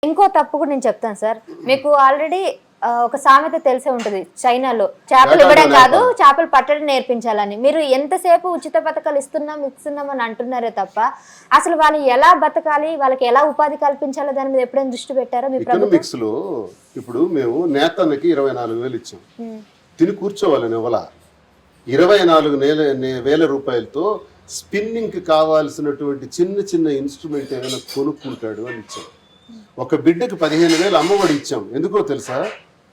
ఇంకో తప్పు కూడా నేను చెప్తాను సార్. మీకు ఆల్రెడీ ఒక సామెత తెలిసే ఉంటుంది చైనాలో, చేపలు ఇవ్వడం కాదు చేపలు పట్టడం నేర్పించాలని. మీరు ఎంతసేపు ఉచిత పథకాలు ఇస్తున్నాం అని అంటున్నారే తప్ప అసలు వాళ్ళు ఎలా బతకాలి, వాళ్ళకి ఎలా ఉపాధి కల్పించాలో దాని మీద ఎప్పుడైనా దృష్టి పెట్టారో మీ ఎకనామిక్స్ లో? ఇప్పుడు మేము నేతన్నకి 24,000 ఇచ్చాం, తిని కూర్చోవాలని ఇవ్వాల. 24,000 రూపాయలతో స్పిన్నింగ్ కి కావాల్సినటువంటి చిన్న చిన్న ఇన్స్ట్రుమెంట్ ఏమైనా కొనుక్కుంటాడు అని ఇచ్చాం. ఒక బిడ్డకి 15,000 అమ్మఒడి ఇచ్చాం. ఎందుకో తెలుసా?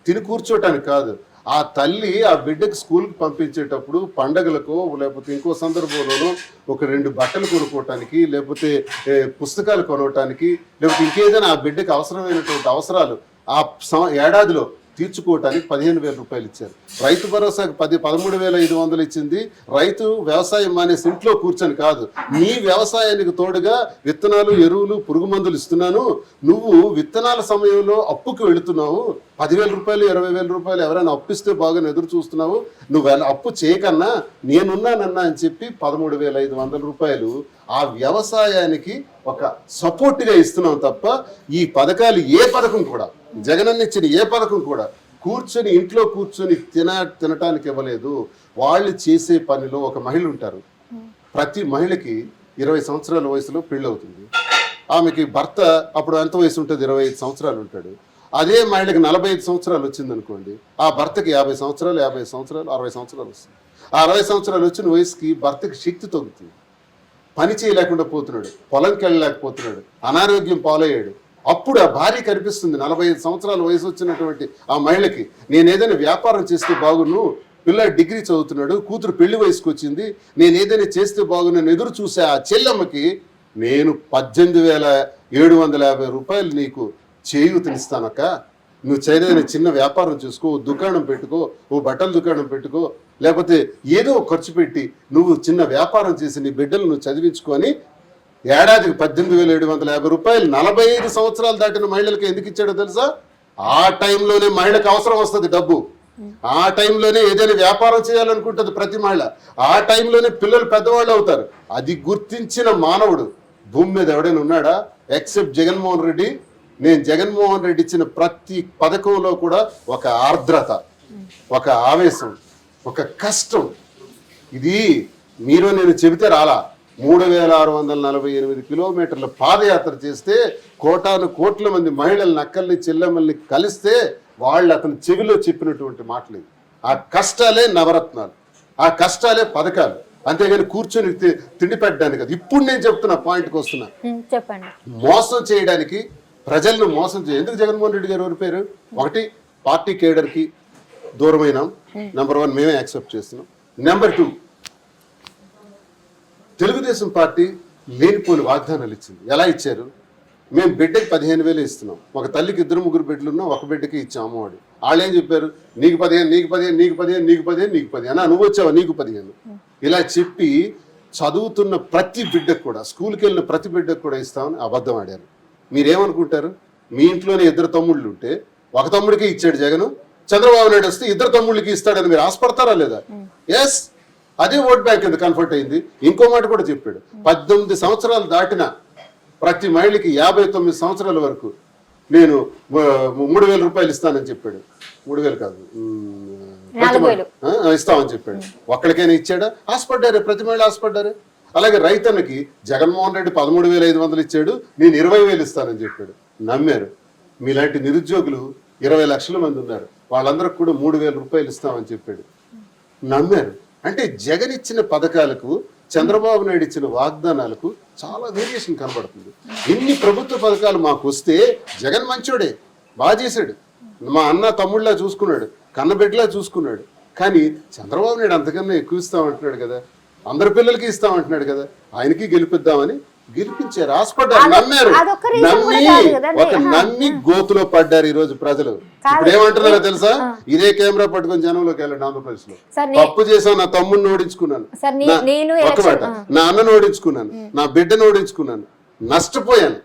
తిని కూర్చోటానికి కాదు. ఆ తల్లి ఆ బిడ్డకి స్కూల్కి పంపించేటప్పుడు పండగలకో లేకపోతే ఇంకో సందర్భంలోనో ఒక 2 బట్టలు కొనుక్కోవటానికి, లేకపోతే పుస్తకాలు కొనవటానికి, లేకపోతే ఇంకేదైనా ఆ బిడ్డకి అవసరమైనటువంటి అవసరాలు ఆ ఏడాదిలో తీర్చుకోవటానికి 15,000 రూపాయలు ఇచ్చారు. రైతు భరోసాకు 13,500 ఇచ్చింది. రైతు వ్యవసాయం మానేసి ఇంట్లో కూర్చొని కాదు, నీ వ్యవసాయానికి తోడుగా విత్తనాలు, ఎరువులు, పురుగు మందులు ఇస్తున్నాను. నువ్వు విత్తనాల సమయంలో అప్పుకు వెళుతున్నావు. 10,000 రూపాయలు 20,000 రూపాయలు ఎవరైనా అప్పిస్తే బాగా ఎదురు చూస్తున్నావు. నువ్వు అప్పు చేయకన్నా నేనున్నానన్నా అని చెప్పి 13,500 రూపాయలు ఆ వ్యవసాయానికి ఒక సపోర్ట్గా ఇస్తున్నాం తప్ప ఈ పథకాలు ఏ పథకం కూడా, జగనన్న ఇచ్చిన ఏ పథకం కూడా కూర్చొని ఇంట్లో కూర్చొని తినటానికి ఇవ్వలేదు. వాళ్ళు చేసే పనిలో ఒక మహిళ ఉంటారు. ప్రతి మహిళకి 20 సంవత్సరాల వయసులో పెళ్ళి అవుతుంది. ఆమెకి భర్త అప్పుడు ఎంత వయసు ఉంటుంది? 25 సంవత్సరాలు ఉంటాడు. అదే మహిళకి 45 సంవత్సరాలు వచ్చింది అనుకోండి, ఆ భర్తకి 50 సంవత్సరాలు 50 సంవత్సరాలు 60 సంవత్సరాలు వస్తుంది. ఆ 60 సంవత్సరాలు వచ్చిన వయసుకి భర్తకి శక్తి తగ్గుతుంది, పని చేయలేకుండా పోతున్నాడు, పొలంకి వెళ్ళలేకపోతున్నాడు, అనారోగ్యం పాలయ్యాడు. అప్పుడు ఆ భార్య కనిపిస్తుంది. 45 సంవత్సరాల వయసు వచ్చినటువంటి ఆ మహిళకి నేను ఏదైనా వ్యాపారం చేస్తే బాగును, పిల్లడు డిగ్రీ చదువుతున్నాడు, కూతురు పెళ్లి వయసుకు వచ్చింది, నేను ఏదైనా చేస్తే బాగును ఎదురు చూసే ఆ చెల్లెమ్మకి నేను 18,750 రూపాయలు నీకు చేయూతనిస్తానక్క, నువ్వు చైనా చిన్న వ్యాపారం చేసుకో, దుకాణం పెట్టుకో, ఓ బట్టల దుకాణం పెట్టుకో, లేకపోతే ఏదో ఖర్చు పెట్టి నువ్వు చిన్న వ్యాపారం చేసి నీ బిడ్డలు నువ్వు చదివించుకొని ఏడాదికి 18,750 రూపాయలు 45 సంవత్సరాలు దాటిన మహిళలకు ఎందుకు ఇచ్చాడో తెలుసా? ఆ టైంలోనే మహిళకు అవసరం వస్తుంది డబ్బు. ఆ టైంలోనే ఏదైనా వ్యాపారం చేయాలనుకుంటుంది ప్రతి మహిళ. ఆ టైంలోనే పిల్లలు పెద్దవాళ్ళు అవుతారు. అది గుర్తించిన మానవుడు భూమి మీద ఎవడైనా ఉన్నాడా ఎక్సెప్ట్ జగన్మోహన్ రెడ్డి? నేను జగన్మోహన్ రెడ్డి ఇచ్చిన ప్రతి పథకంలో కూడా ఒక ఆర్ద్రత, ఒక ఆవేశం, ఒక కష్టం. ఇది మీరు నేను చెబితే రాలా. 3,648 కిలోమీటర్ల పాదయాత్ర చేస్తే కోట్ల మంది మహిళల్ని, అక్కల్ని, చెల్లెమ్మల్ని కలిస్తే వాళ్ళు అతని చెవిలో చెప్పినటువంటి మాటలు. ఆ కష్టాలే నవరత్నాలు, ఆ కష్టాలే పథకాలు. అంతేగాని కూర్చొని తిండి పెట్టడానికి కాదు. ఇప్పుడు నేను చెప్తున్నా, పాయింట్కి వస్తున్నా. చెప్పండి. మోసం చేయడానికి, ప్రజలను మోసం ఎందుకు జగన్మోహన్ రెడ్డి గారు ఓడిపోయారు? ఒకటి, పార్టీ కేడర్కి దూరమైనాం. నెంబర్ 1 మేమే యాక్సెప్ట్ చేస్తున్నాం. నెంబర్ 2, తెలుగుదేశం పార్టీ లేనిపోని వాగ్దానాలు ఇచ్చింది. ఎలా ఇచ్చారు? మేము బిడ్డకి 15,000 ఇస్తున్నాం. ఒక తల్లికి 2-3 బిడ్డలు ఉన్నా ఒక బిడ్డకి ఇచ్చాం అమ్మఒడి. వాళ్ళు ఏం చెప్పారు? నీకు 15, నీకు 15, నీకు 15, నీకు 15, నీకు 15 అన్నా, నువ్వు వచ్చావా నీకు 15. ఇలా చెప్పి చదువుతున్న ప్రతి బిడ్డకు కూడా, స్కూల్కి వెళ్ళిన ప్రతి బిడ్డకు కూడా ఇస్తామని అబద్ధం ఆడారు. మీరేమనుకుంటారు? మీ ఇంట్లోనే 2 తమ్ముళ్ళు ఉంటే ఒక తమ్ముడికి ఇచ్చాడు జగన్, చంద్రబాబు నాయుడు వస్తే 2 తమ్ముళ్ళకి ఇస్తాడని మీరు ఆశపడతారా లేదా? ఎస్, అదే ఓట్ బ్యాంక్ కింద కన్వర్ట్ అయింది. ఇంకో మాట కూడా చెప్పాడు, 18 సంవత్సరాలు దాటిన ప్రతి మహిళకి 59 సంవత్సరాల వరకు నేను 3,000 రూపాయలు ఇస్తానని చెప్పాడు. 3,000 కాదు, ఇస్తామని చెప్పాడు. ఒక్కడికైనా ఇచ్చాడా? ఆశపడ్డారే, ప్రతి మహిళ ఆశపడ్డారే. అలాగే రైతన్నకి జగన్మోహన్ రెడ్డి 13,500 ఇచ్చాడు, నేను 20,000 ఇస్తానని చెప్పాడు. నమ్మారు. మీలాంటి నిరుద్యోగులు 20 లక్షల మంది ఉన్నారు, వాళ్ళందరికి కూడా 3,000 రూపాయలు ఇస్తామని చెప్పాడు. నమ్మారు. అంటే జగన్ ఇచ్చిన పథకాలకు, చంద్రబాబు నాయుడు ఇచ్చిన వాగ్దానాలకు చాలా వేరియేషన్ కనబడుతుంది. ఇన్ని ప్రభుత్వ పథకాలు మాకు వస్తే జగన్ మంచోడే, బాగా చేశాడు, మా అన్న తమ్ముళ్ళలా చూసుకున్నాడు, కన్నబిడ్డలా చూసుకున్నాడు. కానీ చంద్రబాబు నాయుడు అంతకన్నా ఎక్కువ ఇస్తామంటున్నాడు కదా, అందరి పిల్లలకి ఇస్తామంటున్నాడు కదా, ఆయనకి గెలిపిద్దామని గెలిపించారు. ఆశపడ్డారు, నమ్మారు. నమ్మి గోతులో పడ్డారు ఈ రోజు ప్రజలు. ఇప్పుడు ఏమంటున్నారో తెలుసా? ఇదే కెమెరా పట్టుకొని జనంలోకి వెళ్ళండి. ఆంధ్రప్రదేశ్ లో తప్పు చేశాను, నా తమ్ముడిని ఓడించుకున్నాను, ఒక మాట నా అన్నను ఓడించుకున్నాను, నా బిడ్డను ఓడించుకున్నాను, నష్టపోయాను.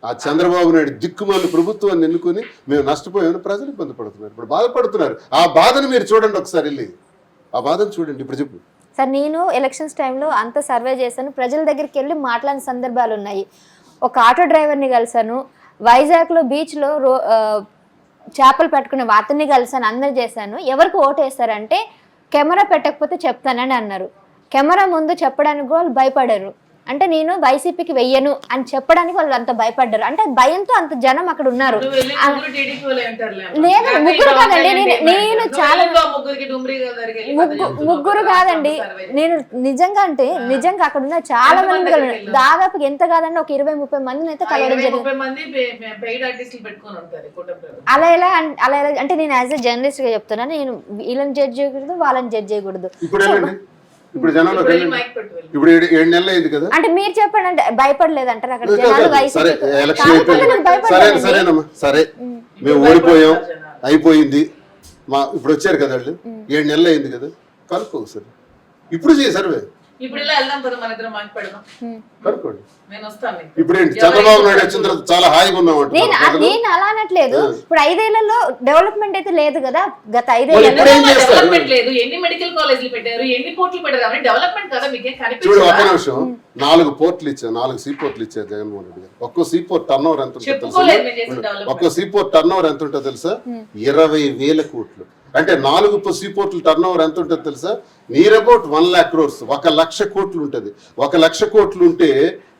ఆ చంద్రబాబు నాయుడు దిక్కుమాలి ప్రభుత్వాన్ని ఎన్నుకొని మేము నష్టపోయామని ప్రజలు ఇబ్బంది పడుతున్నారు, ఇప్పుడు బాధపడుతున్నారు. ఆ బాధను మీరు చూడండి ఒకసారి, వెళ్ళి ఆ బాధను చూడండి. ఇప్పుడు చెప్పు సార్. నేను ఎలక్షన్స్ టైంలో అంత సర్వే చేశాను, ప్రజల దగ్గరికి వెళ్ళి మాట్లాడిన సందర్భాలు ఉన్నాయి. ఒక ఆటో డ్రైవర్ని కలిసాను, వైజాగ్ లో బీచ్ లో చేపలు పట్టుకునే అతన్ని కలిసాను, అందరు చేశాను. ఎవరికి ఓటు వేస్తారంటే కెమెరా పెట్టకపోతే చెప్తానని అన్నారు. కెమెరా ముందు చెప్పడానికి కూడా వాళ్ళు భయపడారు. అంటే నేను వైసీపీకి వెయ్యను అని చెప్పడానికి వాళ్ళు అంత భయపడ్డారు. అంటే భయంతో అంత జనం అక్కడ ఉన్నారు. లేదు, ముగ్గురు కాదండి, నేను చాలా ముగ్గురు కాదండి, నేను నిజంగా అంటే నిజంగా అక్కడ ఉన్న చాలా మంది దాదాపు ఎంత కాదండి ఒక 20-30 మందిని అయితే కలవడం జరిగింది. అలా ఎలా అంటే నేను యాజ్ ఎ జర్నలిస్ట్ గా చెప్తున్నాను, నేను వీళ్ళని జడ్జ్ చేయకూడదు, వాళ్ళని జడ్జ్ చేయకూడదు. ఇప్పుడు జనంలో ఇప్పుడు 7 నెలలు అయింది కదా, అంటే మీరు చెప్పండి, అంటే భయపడలేదు అంటారు అక్కడ సరేనమ్మా, సరే మేము ఓడిపోయాం అయిపోయింది, ఇప్పుడు వచ్చారు కదా వాళ్ళు, 7 నెలలు అయింది కదా, కనుక్కో సరే ఇప్పుడు చేయి సర్వే, ఇప్పుడు ఇలా వెళ్దాం కదా, మన ఇద్దరం మాకు పెడదాం, కనుక్కోండి. నేను వస్తాను. ఇప్పుడు ఏంటి చంద్రబాబు నాయుడు వచ్చిన తర్వాత చాలా హాయిగా ఉన్నాం అంటే నేను అలా అనట్లేదు. ఇప్పుడు 5 ఏళ్లలో డెవలప్మెంట్ అయితే లేదు కదా, గత 5 డెవలప్మెంట్ లేదు. ఎన్ని మెడికల్ కాలేజీలు పెట్టారు, ఎన్ని పోర్టులు పెట్టారు, డెవలప్మెంట్ కదా మీకేం చూడు. ఒక్క కనిపించదు. నిమిషం, 4 పోర్టులు ఇచ్చారు, 4 సీ పోర్టులు ఇచ్చారు జగన్మోహన్ రెడ్డి గారు. ఒక్కో సీ పోర్ట్ టర్న్ ఓవర్ ఎంత ఉంటుందో చెప్పుకోలేదు నేను చేసిన తెలుసా? డెవలప్మెంట్. ఒక్కో సీ పోర్ట్ టర్న్ ఓవర్ ఎంత ఉంటుందో తెలుసా? 20,000 కోట్లు. అంటే 4 సీ పోర్టులు టర్న్ ఓవర్ ఎంత ఉంటుంది తెలుసా? నియర్ అబౌట్ 1 lakh crores, 1 లక్ష కోట్లు ఉంటుంది. 1 లక్ష కోట్లు ఉంటే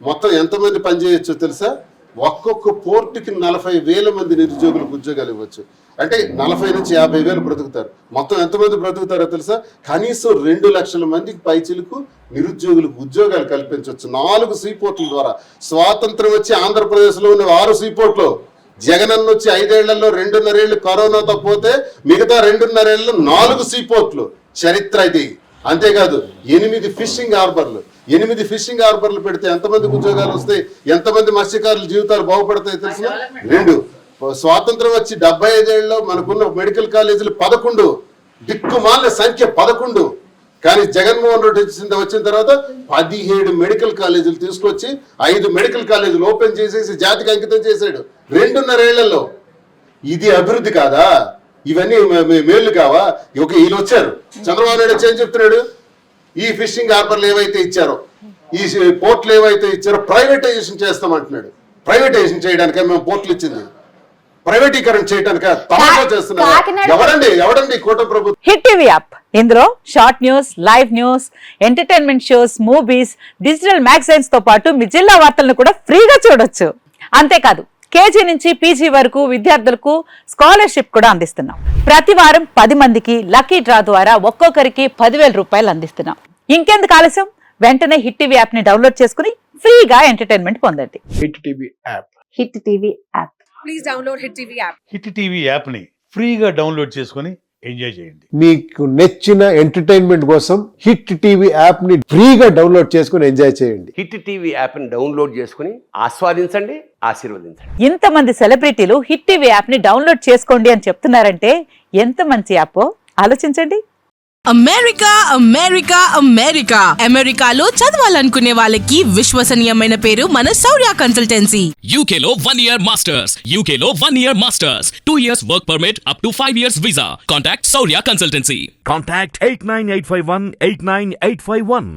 మొత్తం ఎంతమంది పనిచేయొచ్చో తెలుసా? ఒక్కొక్క పోర్టుకి 40,000 మంది నిరుద్యోగులకు ఉద్యోగాలు ఇవ్వచ్చు. అంటే 40 నుంచి 50,000 బ్రతుకుతారు. మొత్తం ఎంతమంది బ్రతుకుతారో తెలుసా? కనీసం 2 లక్షల మందికి పైచిలకు నిరుద్యోగులకు ఉద్యోగాలు కల్పించవచ్చు 4 సీ పోర్టుల ద్వారా. స్వాతంత్రం వచ్చి ఆంధ్రప్రదేశ్లో ఉన్న 6 సీ పోర్టులు, జగనన్న వచ్చి 5 ఏళ్లలో 2.5 ఏళ్ళు కరోనాతో పోతే మిగతా 2.5 ఏళ్ళు 4 సీ పోర్టులు. చరిత్ర ఇది. అంతేకాదు 8 ఫిషింగ్ హార్బర్లు. 8 ఫిషింగ్ హార్బర్లు పెడితే ఎంతమందికి ఉద్యోగాలు వస్తాయి, ఎంతమంది మత్స్యకారుల జీవితాలు బాగుపడతాయి తెలిసిన? 2. స్వాతంత్రం వచ్చి 75 ఏళ్ళలో మనకున్న మెడికల్ కాలేజీలు 11, దిక్కుమాల సంఖ్య 11. కానీ జగన్మోహన్ రెడ్డి వచ్చిన తర్వాత 17 మెడికల్ కాలేజీలు తీసుకొచ్చి 5 మెడికల్ కాలేజీలు ఓపెన్ చేసేసి జాతికి అంకితం చేశాడు 2.5 ఏళ్లలో. ఇది అభివృద్ధి కాదా? ఇవన్నీ మేళ్లు కావా? వీళ్ళు వచ్చారు, చంద్రబాబు నాయుడు వచ్చి ఏం చెప్తున్నాడు? ఈ ఫిషింగ్ హార్బర్లు ఏవైతే ఇచ్చారో, ఈ పోర్ట్లు ఏవైతే ఇచ్చారో ప్రైవేటైజేషన్ చేస్తామంటున్నాడు. ప్రైవేటైజేషన్ చేయడానికే మేము పోర్ట్లు ఇచ్చింది, ప్రైవేటీకరణ చేయడానిక తమాషా చేస్తున్నారు. ఎవడండి కూటమి ప్రభుత్వం? హిట్ టీవీ యాప్, ఇందులో short news, live news, entertainment shows, movies, digital magazines తో పాటు మీ జిల్లా వార్తలను కూడా ఫ్రీగా చూడొచ్చు. అంతేకాదు కేజీ నుంచి పీజీ వరకు విద్యార్థులకు స్కాలర్షిప్ కూడా అందిస్తున్నాం. ప్రతి వారం 10 మందికి లక్కీ డ్రా ద్వారా ఒక్కొక్కరికి 10,000 రూపాయలు అందిస్తున్నాం. ఇంకెందుకు ఆలస్యం, వెంటనే హిట్ టీవీ యాప్ ని డౌన్లోడ్ చేసుకుని ఫ్రీగా ఎంటర్టైన్మెంట్ పొందండి. Hit TV app. Hit TV app. Please download hit TV app. Hit TV యాప్ని ఫ్రీగా డౌన్లోడ్ చేసుకొని ఎంజాయ్ చేయండి. మీకు నచ్చిన ఎంటర్టైన్మెంట్ కోసం హిట్ టీవీ యాప్ ని ఫ్రీగా డౌన్లోడ్ చేసుకుని ఎంజాయ్ చేయండి. హిట్ టీవీ యాప్ని డౌన్లోడ్ చేసుకుని ఆస్వాదించండి, ఆశీర్వదించండి. ఇంతమంది సెలబ్రిటీలు హిట్ టీవీ యాప్ ని డౌన్లోడ్ చేసుకోండి అని చెప్తున్నారంటే ఎంత మంచి యాప్ ఆలోచించండి. అమెరికా అమెరికా అమెరికా అమెరికాలో చదవాలనుకునే వాళ్ళకి విశ్వసనీయమైన పేరు మన శౌర్య కన్సల్టెన్సీ. UK లో 1 year masters. UK లో 1 year masters. 2 years work permit up to 5 years visa. Contact Saurya Consultancy. Contact 89851 89851.